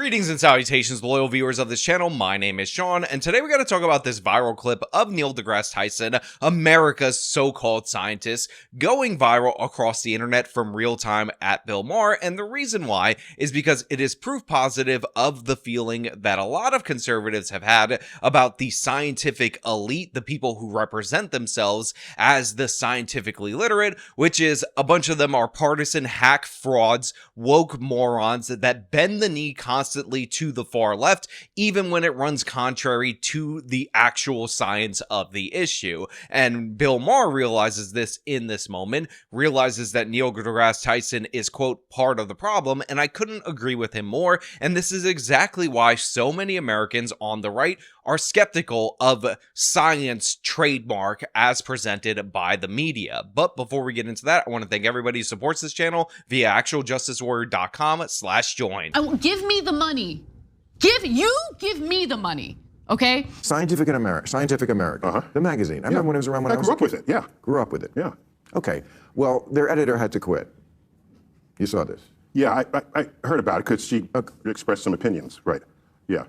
Greetings and salutations, loyal viewers of this channel. My name is Sean, and today we're going to talk about this viral clip of Neil deGrasse Tyson, America's so-called scientist, going viral across the internet from real-time at Bill Maher. And the reason why is because it is proof positive of the feeling that a lot of conservatives have had about the scientific elite, the people who represent themselves as the scientifically literate, which is a bunch of them are partisan hack frauds, woke morons that bend the knee constantly to the far left, even when it runs contrary to the actual science of the issue. And Bill Maher realizes this in this moment, realizes that Neil deGrasse Tyson is, quote, part of the problem, and I couldn't agree with him more. And this is exactly why so many Americans on the right are skeptical of science trademark as presented by the media. But before we get into that, I want to thank everybody who supports this channel via actualjusticewarrior.com/join. Give me the money. Give me the money. Okay? Scientific American, the magazine. I remember when it was around when I was grew up with it, yeah. Grew up with it. Yeah. Okay. Well, their editor had to quit. You saw this. Yeah, I heard about it because she expressed some opinions, right? Yeah.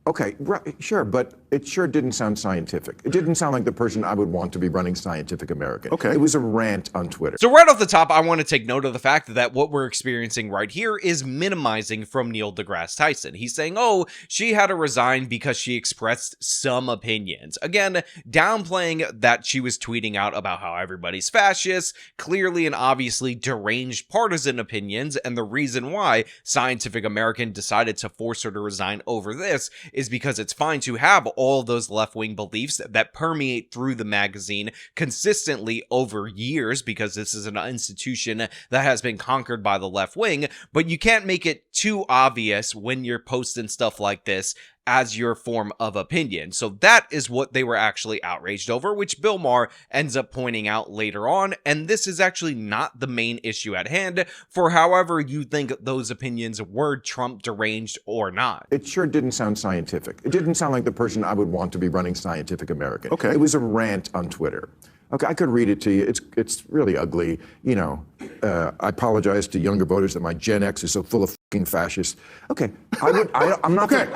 Okay, right, sure, but it sure didn't sound scientific. It didn't sound like the person I would want to be running Scientific American. Okay. It was a rant on Twitter. So right off the top, I want to take note of the fact that what we're experiencing right here is minimizing from Neil deGrasse Tyson. He's saying, oh, she had to resign because she expressed some opinions. Again, downplaying that she was tweeting out about how everybody's fascist, clearly and obviously deranged partisan opinions, and the reason why Scientific American decided to force her to resign over this is because it's fine to have all those left-wing beliefs that permeate through the magazine consistently over years, because this is an institution that has been conquered by the left wing, but you can't make it too obvious when you're posting stuff like this as your form of opinion. So that is what they were actually outraged over, which Bill Maher ends up pointing out later on. And this is actually not the main issue at hand, for however you think those opinions were Trump deranged or not. It sure didn't sound scientific. It didn't sound like the person I would want to be running Scientific American. Okay. It was a rant on Twitter. Okay, I could read it to you. It's really ugly. You know, I apologize to younger voters that my Gen X is so full of fucking fascists. Okay, I'm not. Okay,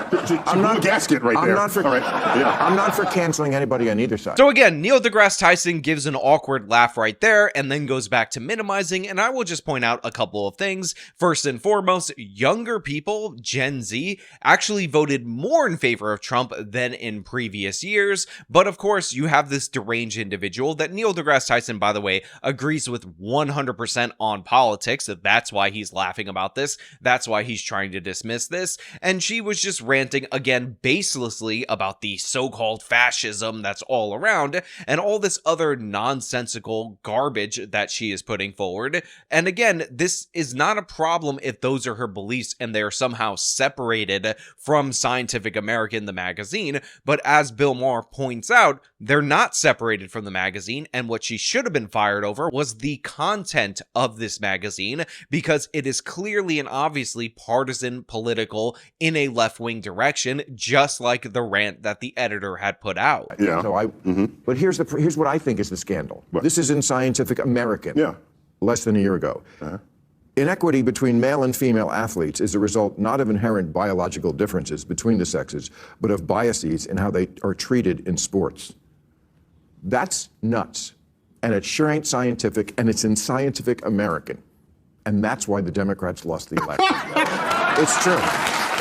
I'm not gasket right there. I'm not for. All right. Yeah. I'm not for canceling anybody on either side. So again, Neil deGrasse Tyson gives an awkward laugh right there and then goes back to minimizing, and I will just point out a couple of things. First and foremost, younger people, Gen Z, actually voted more in favor of Trump than in previous years, but of course you have this deranged individual that Neil deGrasse Tyson, by the way, agrees with 100% on politics. That's why he's laughing about this. That's why he's trying to dismiss this. And she was just ranting again baselessly about the so-called fascism that's all around and all this other nonsensical garbage that she is putting forward. And again, this is not a problem if those are her beliefs and they are somehow separated from Scientific American, the magazine. But as Bill Maher points out, they're not separated from the magazine. And what she should have been fired over was the content of this magazine, because it is clearly and obviously partisan, political, in a left-wing direction, just like the rant that the editor had put out. Yeah. So but here's what I think is the scandal. What? This is in Scientific American. Yeah. Less than a year ago. Inequity between male and female athletes is a result not of inherent biological differences between the sexes, but of biases in how they are treated in sports. That's nuts. And it sure ain't scientific, and it's in Scientific American. And that's why the Democrats lost the election. It's true.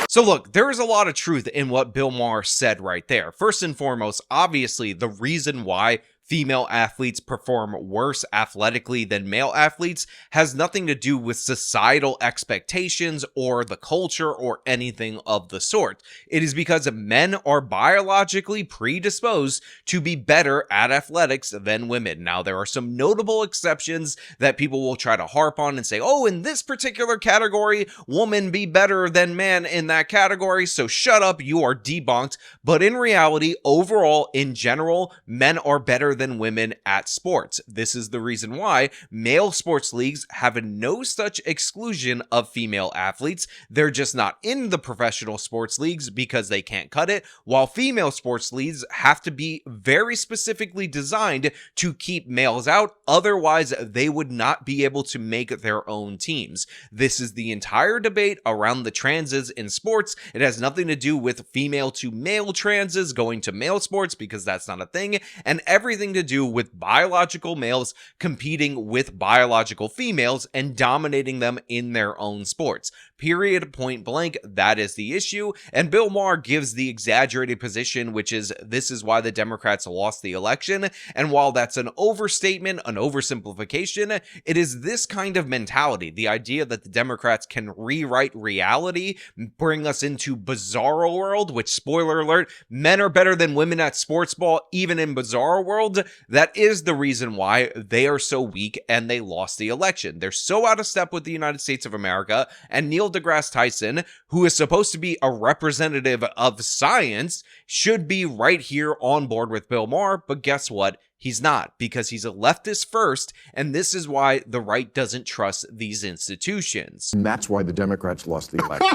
So look, there is a lot of truth in what Bill Maher said right there. First and foremost, obviously, the reason why female athletes perform worse athletically than male athletes has nothing to do with societal expectations or the culture or anything of the sort. It is because men are biologically predisposed to be better at athletics than women. Now, there are some notable exceptions that people will try to harp on and say, oh, in this particular category, woman be better than man in that category, so shut up, you are debunked. But in reality, overall, in general, men are better better than women at sports. This is the reason why male sports leagues have no such exclusion of female athletes. They're just not in the professional sports leagues because they can't cut it, while female sports leagues have to be very specifically designed to keep males out. Otherwise, they would not be able to make their own teams. This is the entire debate around the transes in sports. It has nothing to do with female to male transes going to male sports, because that's not a thing, and everything to do with biological males competing with biological females and dominating them in their own sports. Period, point blank. That is the issue. And Bill Maher gives the exaggerated position, which is this is why the Democrats lost the election. And while that's an overstatement, an oversimplification, it is this kind of mentality, the idea that the Democrats can rewrite reality, bring us into Bizarro World, which, spoiler alert, men are better than women at sports ball, even in Bizarro World. That is the reason why they are so weak and they lost the election. They're so out of step with the United States of America, and Neil deGrasse Tyson, who is supposed to be a representative of science, should be right here on board with Bill Maher, but guess what? He's not, because he's a leftist first, and this is why the right doesn't trust these institutions. And that's why the Democrats lost the election.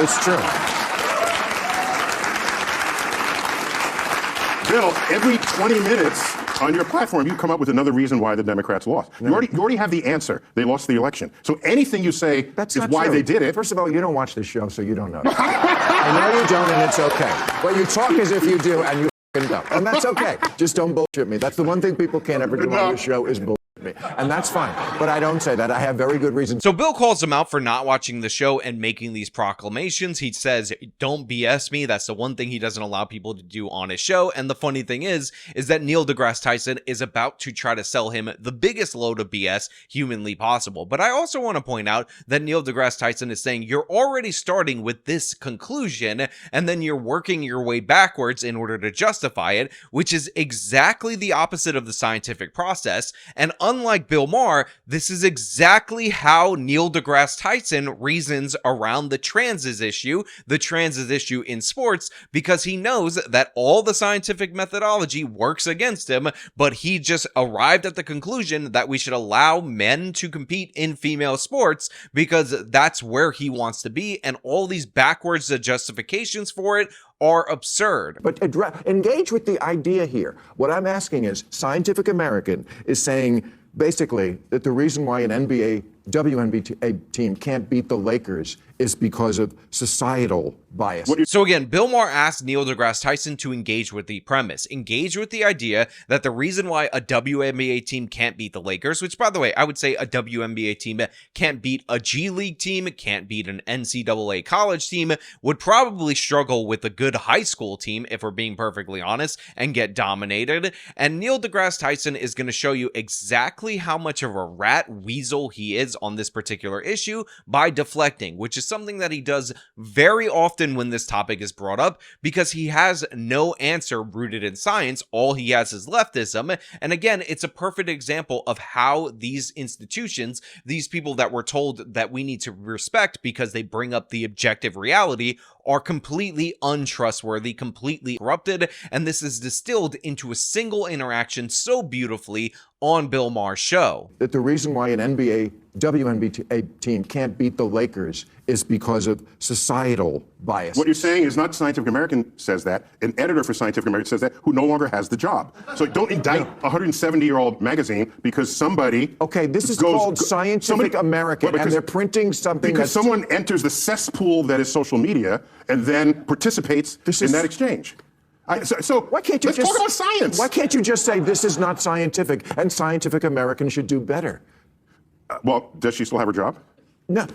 It's true. Bill, every 20 minutes on your platform, you come up with another reason why the Democrats lost. You already have the answer. They lost the election. So anything you say That's is not why true. they did it. First of all, you don't watch this show, so you don't know. I know you don't, and it's okay. But you talk as if you do, and you don't. And that's okay. Just don't bullshit me. That's the one thing people can't ever do on this show is bullshit me. And that's fine. But I don't say that. I have very good reasons. So Bill calls him out for not watching the show and making these proclamations. He says, don't BS me. That's the one thing he doesn't allow people to do on his show. And the funny thing is that Neil deGrasse Tyson is about to try to sell him the biggest load of BS humanly possible. But I also want to point out that Neil deGrasse Tyson is saying you're already starting with this conclusion, and then you're working your way backwards in order to justify it, which is exactly the opposite of the scientific process. And unlike Bill Maher, this is exactly how Neil deGrasse Tyson reasons around the transes issue in sports, because he knows that all the scientific methodology works against him, but he just arrived at the conclusion that we should allow men to compete in female sports because that's where he wants to be, and all these backwards justifications for it are absurd. But engage with the idea here. What I'm asking is, Scientific American is saying basically that the reason why an WNBA team can't beat the Lakers is because of societal bias. So again, Bill Maher asked Neil deGrasse Tyson to engage with the premise, engage with the idea that the reason why a WNBA team can't beat the Lakers, which by the way, I would say a WNBA team can't beat a G League team, can't beat an NCAA college team, would probably struggle with a good high school team, if we're being perfectly honest, and get dominated. And Neil deGrasse Tyson is going to show you exactly how much of a rat weasel he is on this particular issue by deflecting, which is something that he does very often when this topic is brought up, because he has no answer rooted in science. All he has is leftism. And again, it's a perfect example of how these institutions, these people that we're told that we need to respect because they bring up the objective reality, are completely untrustworthy, completely corrupted, and this is distilled into a single interaction so beautifully on Bill Maher's show. That the reason why an WNBA team can't beat the Lakers is because of societal bias. What you're saying is not Scientific American says that. An editor for Scientific American says that, who no longer has the job. So don't indict a 170-year-old magazine because somebody Okay, this is called Scientific American, and they're printing something because someone enters the cesspool that is social media and then participates in that exchange. So why can't you let's talk about science. Why can't you just say this is not scientific and Scientific American should do better? Well, does she still have her job? No.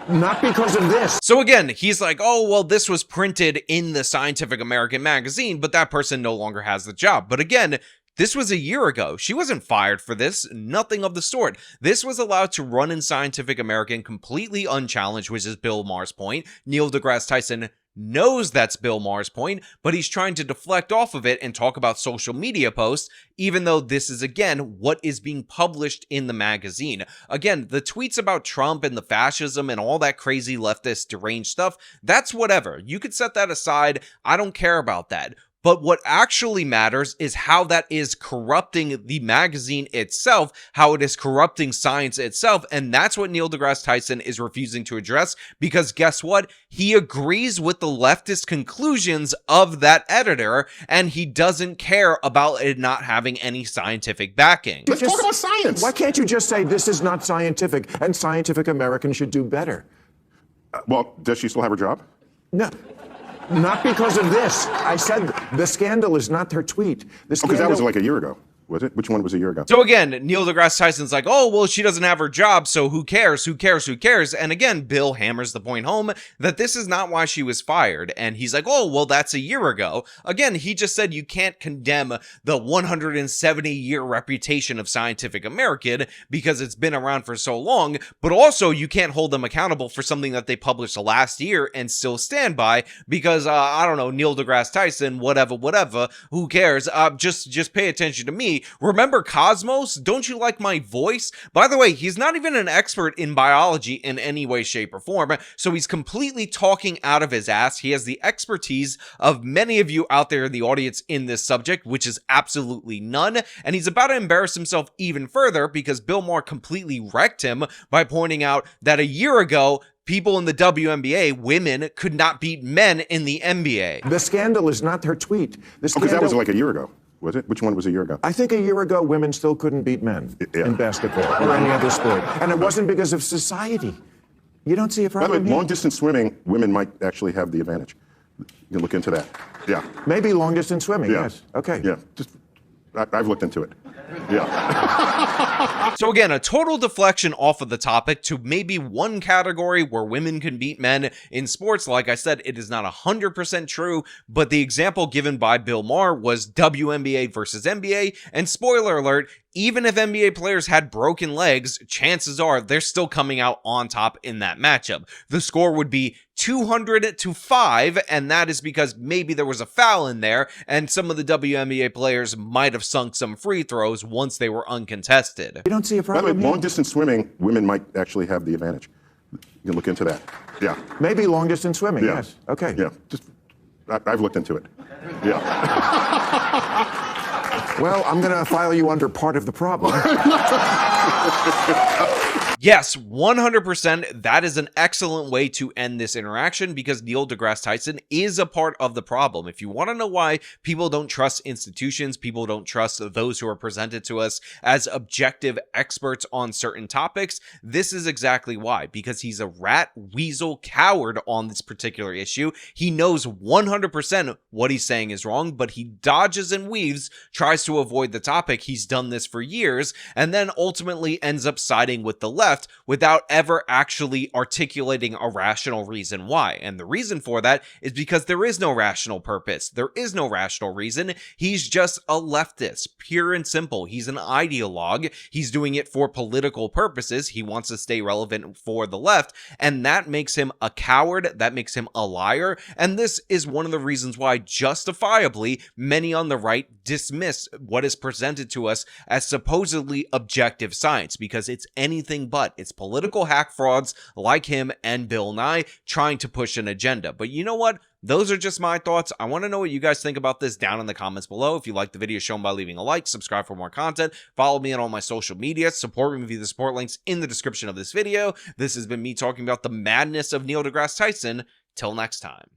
Not because of this. So again, he's like, oh, well, this was printed in the Scientific American magazine, but that person no longer has the job. But again, this was a year ago. She wasn't fired for this. Nothing of the sort. This was allowed to run in Scientific American completely unchallenged, which is Bill Maher's point. Neil deGrasse Tyson knows that's Bill Maher's point, but he's trying to deflect off of it and talk about social media posts, even though this is, again, what is being published in the magazine. Again, the tweets about Trump and the fascism and all that crazy leftist deranged stuff, that's whatever. You could set that aside. I don't care about that. But what actually matters is how that is corrupting the magazine itself, how it is corrupting science itself. And that's what Neil deGrasse Tyson is refusing to address, because guess what? He agrees with the leftist conclusions of that editor, and he doesn't care about it not having any scientific backing. Let's talk about science. Why can't you just say this is not scientific and Scientific American should do better? Well, does she still have her job? No. Not because of this. I said the scandal is not her tweet. Because that was like a year ago, was it? Which one was a year ago? So again, Neil deGrasse Tyson's like, oh, well, she doesn't have her job, so who cares? Who cares? Who cares? And again, Bill hammers the point home that this is not why she was fired. And he's like, oh, well, that's a year ago. Again, he just said you can't condemn the 170-year reputation of Scientific American because it's been around for so long, but also you can't hold them accountable for something that they published last year and still stand by because, I don't know, Neil deGrasse Tyson, whatever, who cares? Just pay attention to me. Remember Cosmos? Don't you like my voice? By the way, he's not even an expert in biology in any way, shape, or form, so he's completely talking out of his ass. He has the expertise of many of you out there in the audience in this subject, which is absolutely none, and he's about to embarrass himself even further because Bill Maher completely wrecked him by pointing out that a year ago, people in the WNBA, women, could not beat men in the NBA. The scandal is not her tweet. Because that was like a year ago, was it? Which one was a year ago? I think a year ago, women still couldn't beat men in basketball or any other sport. And it wasn't because of society. You don't see a By the way, problem here? long-distance swimming, women might actually have the advantage. You can look into that. Yeah. Maybe long-distance swimming, Yeah. yes. Okay. Yeah. I've looked into it. Yeah. So again, a total deflection off of the topic to maybe one category where women can beat men in sports. Like I said, it is not 100% true, but the example given by Bill Maher was WNBA versus NBA, and spoiler alert, even if NBA players had broken legs, chances are they're still coming out on top in that matchup. The score would be 200-5, and that is because maybe there was a foul in there, and some of the WNBA players might have sunk some free throws once they were uncontested. You don't see a By the way, problem here? long-distance swimming, women might actually have the advantage. You can look into that. Yeah. Maybe long-distance swimming, Yeah. yes. Okay. Yeah. I've looked into it. Yeah. Well, I'm going to file you under part of the problem. Yes, 100%. That is an excellent way to end this interaction because Neil deGrasse Tyson is a part of the problem. If you want to know why people don't trust institutions, people don't trust those who are presented to us as objective experts on certain topics, this is exactly why. Because he's a rat, weasel, coward on this particular issue. He knows 100% what he's saying is wrong, but he dodges and weaves, tries to avoid the topic. He's done this for years, and then ultimately ends up siding with the left without ever actually articulating a rational reason why. And the reason for that is because there is no rational purpose. There is no rational reason. He's just a leftist, pure and simple. He's an ideologue. He's doing it for political purposes. He wants to stay relevant for the left, and that makes him a coward. That makes him a liar. And this is one of the reasons why, justifiably, many on the right dismiss what is presented to us as supposedly objective science, because it's anything but. It's political hack frauds like him and Bill Nye trying to push an agenda. But you know what? Those are just my thoughts. I want to know what you guys think about this down in the comments below. If you like the video, show them by leaving a like, subscribe for more content, follow me on all my social media, support me via the support links in the description of this video. This has been me talking about the madness of Neil deGrasse Tyson. Till next time.